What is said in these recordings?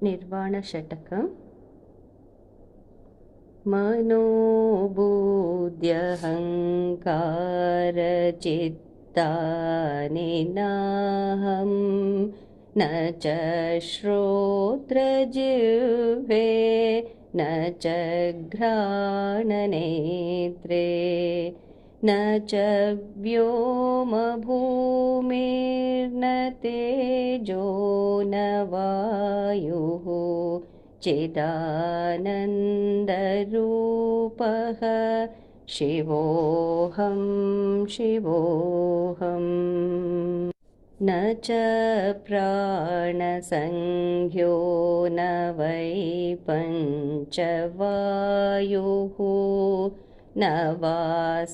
निर्वाणषटकम् मनोबुद्ध्यहङ्कारचित्तानि नाहं न च श्रोत्रजिह्वे न च घ्राणनेत्रे न च व्योमभूमिर्न तेजो न वायुः चिदानन्दरूपः शिवोऽहं शिवोऽहम् न च प्राणसंज्ञो न वै पञ्चवायुः न वा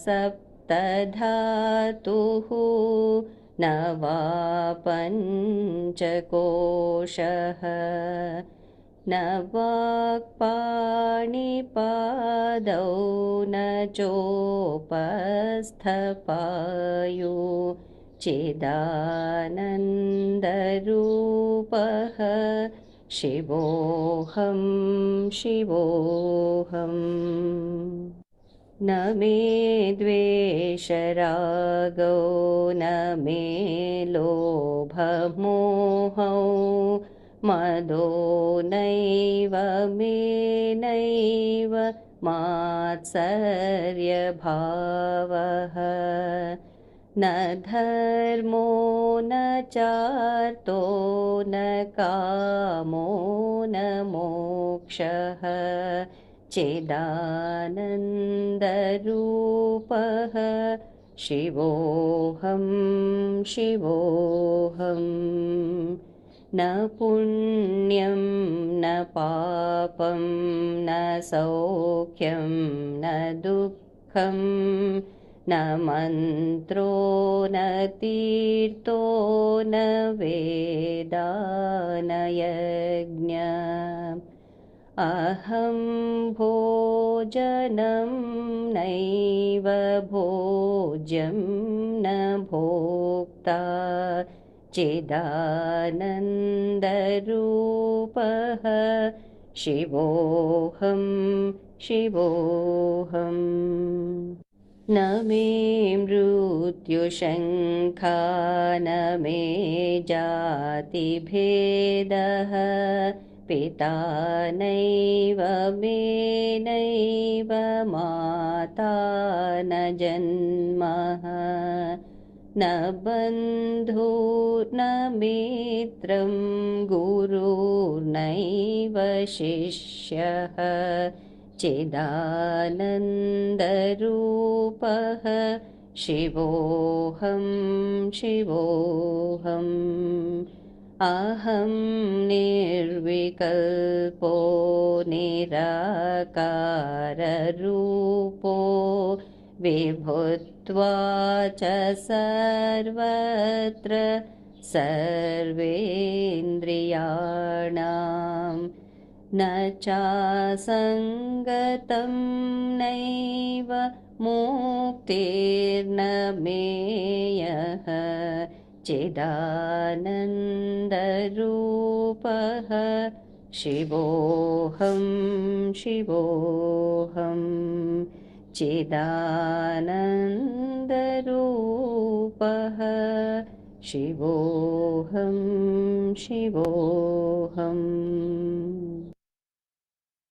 सप्तधातुः न वा पञ्चकोशः न वाक्पाणिपादौ न चोपस्थपायु चिदानन्दरूपः शिवोऽहं शिवोऽहम् न मे द्वेषरागौ न मे लोभमोहौ मदो नैव मे नैव मात्सर्यभावः न धर्मो न चार्तो न कामो न मोक्षः चिदानन्दरूपः शिवोऽहं शिवोऽहम् न पुण्यं न पापं न सौख्यं न दुःखं न मन्त्रो न तीर्थो न वेदा न यज्ञ अहं भोजनं नैव भोज्यं न भोक्ता चिदानन्दरूपः शिवोऽहं शिवोऽहम् न मे मृत्युशङ्का न मे जातिभेदः पिता नैव मे नैव माता न जन्मः न बन्धुर्न मित्रं गुरुर्नैव शिष्यः चिदानन्दरूपः शिवोऽहं शिवोऽहम् अहं निर्विकल्पो निराकाररूपो विभुत्वा च सर्वत्र सर्वेन्द्रियाणां न चासङ्गतं नैव मुक्तिर्न मेयः चिदानन्दरूपः शिवोऽहं शिवोऽहम् चिदानन्दरूपः शिवोऽहं शिवोऽहम्